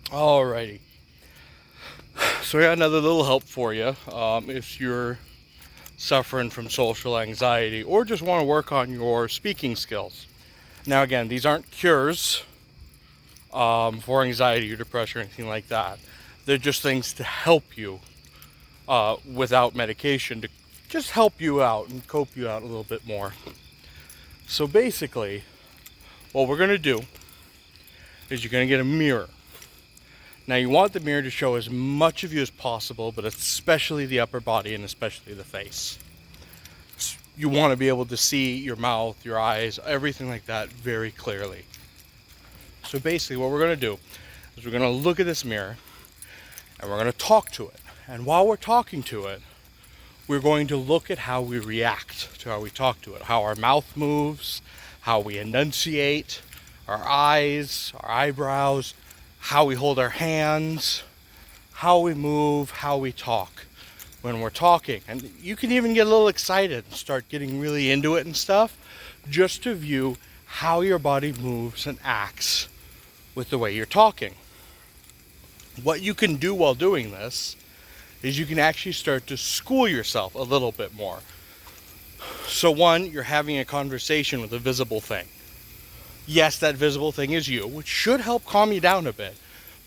Alrighty. So I got another little help for you. If you're suffering from social anxiety or just want to work on your speaking skills. Now, again, these aren't cures for anxiety or depression or anything like that. They're just things to help you without medication to just help you out and cope you out a little bit more. So basically, what we're going to do is you're going to get a mirror. Now you want the mirror to show as much of you as possible, but especially the upper body and especially the face. You want to be able to see your mouth, your eyes, everything like that very clearly. So basically what we're going to do is we're going to look at this mirror and we're going to talk to it. And while we're talking to it, we're going to look at how we react to how we talk to it, how our mouth moves, how we enunciate, our eyes, our eyebrows, how we hold our hands, how we move, how we talk when we're talking. And you can even get a little excited and start getting really into it and stuff just to view how your body moves and acts with the way you're talking. What you can do while doing this is you can actually start to school yourself a little bit more. So one, you're having a conversation with a visible thing. Yes, that visible thing is you, which should help calm you down a bit,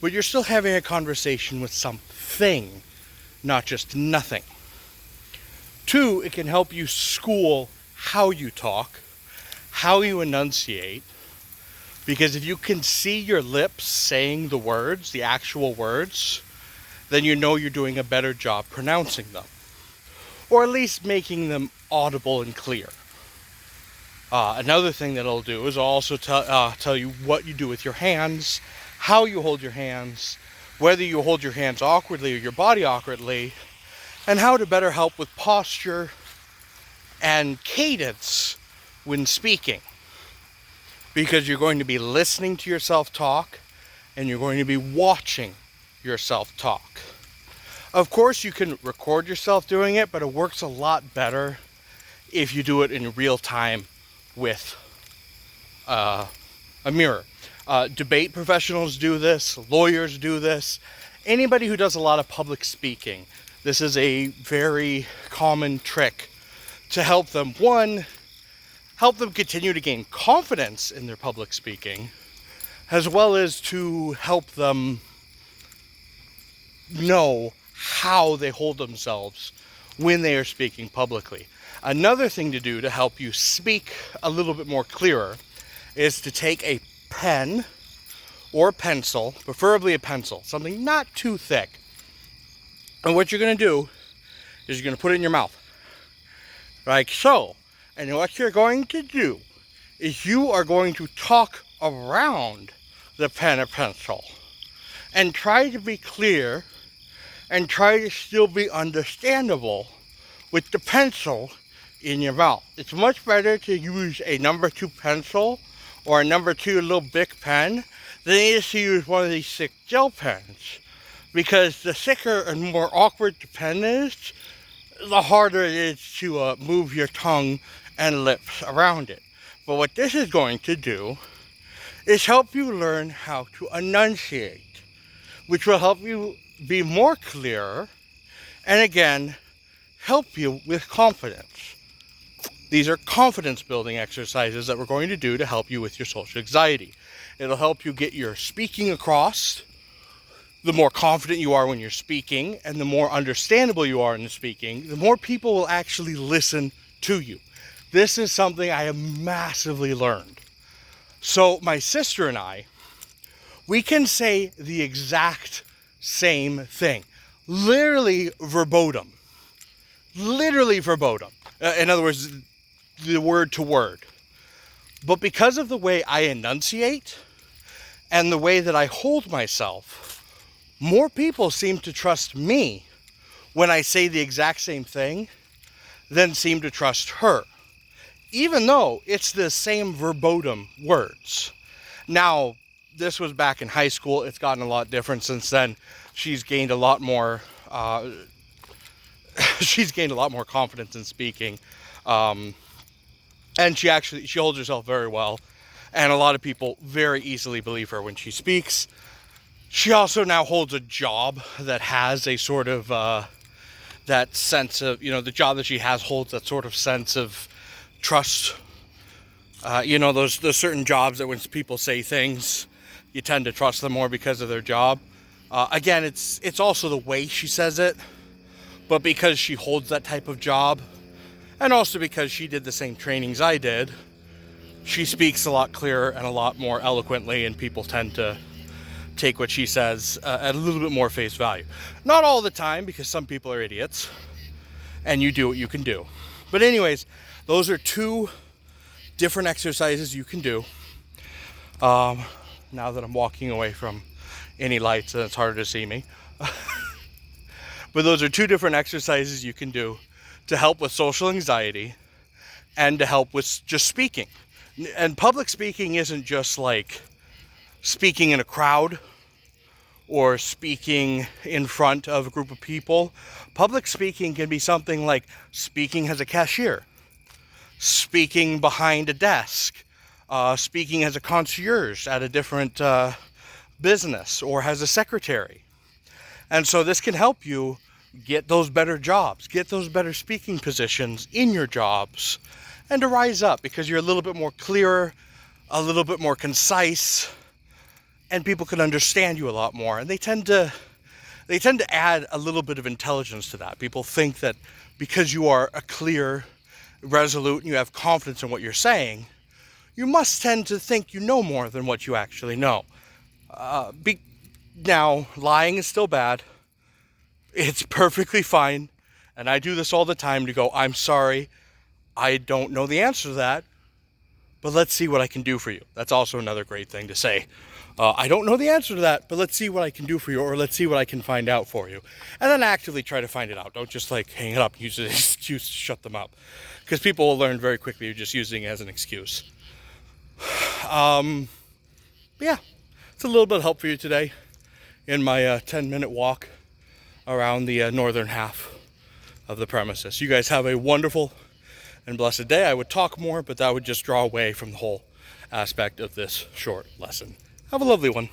but you're still having a conversation with something, not just nothing. Two, it can help you school how you talk, how you enunciate, because if you can see your lips saying the words, the actual words, then you know you're doing a better job pronouncing them, or at least making them audible and clear. Another thing that it'll do is I'll also tell you what you do with your hands, how you hold your hands, whether you hold your hands awkwardly or your body awkwardly, and how to better help with posture and cadence when speaking. Because you're going to be listening to yourself talk and you're going to be watching yourself talk. Of course, you can record yourself doing it, but it works a lot better if you do it in real time with a mirror. Debate professionals do this, lawyers do this, anybody who does a lot of public speaking. This is a very common trick to help them, one, help them continue to gain confidence in their public speaking, as well as to help them know how they hold themselves when they are speaking publicly. Another thing to do to help you speak a little bit more clearer is to take a pen or a pencil, preferably a pencil, something not too thick. And what you're going to do is you're going to put it in your mouth, like so. And what you're going to do is you are going to talk around the pen or pencil and try to be clear and try to still be understandable with the pencil in your mouth. It's much better to use a number 2 pencil or a number 2 little Bic pen than it is to use one of these thick gel pens. Because the thicker and more awkward the pen is, the harder it is to move your tongue and lips around it. But what this is going to do is help you learn how to enunciate, which will help you be more clear and again, help you with confidence. These are confidence building exercises that we're going to do to help you with your social anxiety. It'll help you get your speaking across. The more confident you are when you're speaking and the more understandable you are in the speaking, the more people will actually listen to you. This is something I have massively learned. So my sister and I, we can say the exact same thing, literally verbatim. In other words, the word to word. But because of the way I enunciate and the way that I hold myself, more people seem to trust me when I say the exact same thing than seem to trust her, even though it's the same verbatim words. Now, this was back in high school. It's gotten a lot different since then. She's gained a lot more confidence in speaking, and she holds herself very well, and a lot of people very easily believe her when she speaks. She also now holds a job that has a sort of that sense of, the job that she has holds that sort of sense of trust. Those certain jobs that when people say things, you tend to trust them more because of their job. Again, it's also the way she says it, but because she holds that type of job, and also because she did the same trainings I did, she speaks a lot clearer and a lot more eloquently, and people tend to take what she says at a little bit more face value. Not all the time, because some people are idiots, and you do what you can do. But anyways, those are 2 different exercises you can do. Now that I'm walking away from any lights and it's harder to see me. But those are 2 different exercises you can do to help with social anxiety and to help with just speaking. And public speaking isn't just like speaking in a crowd or speaking in front of a group of people. Public speaking can be something like speaking as a cashier, speaking behind a desk, speaking as a concierge at a different business, or as a secretary. And so this can help you get those better jobs, get those better speaking positions in your jobs, and to rise up because you're a little bit more clearer, a little bit more concise, and people can understand you a lot more. And they tend to add a little bit of intelligence to that. People think that because you are a clear, resolute, and you have confidence in what you're saying, you must tend to think you know more than what you actually know. Now, lying is still bad. It's perfectly fine. And I do this all the time to go, I'm sorry, I don't know the answer to that, but let's see what I can do for you. That's also another great thing to say. I don't know the answer to that, but let's see what I can do for you, or let's see what I can find out for you. And then actively try to find it out. Don't just like hang it up and use it as an excuse to shut them up. Because people will learn very quickly you're just using it as an excuse. Yeah, it's a little bit of help for you today in my 10-minute walk around the northern half of the premises. You guys have a wonderful and blessed day. I would talk more, but that would just draw away from the whole aspect of this short lesson. Have a lovely one.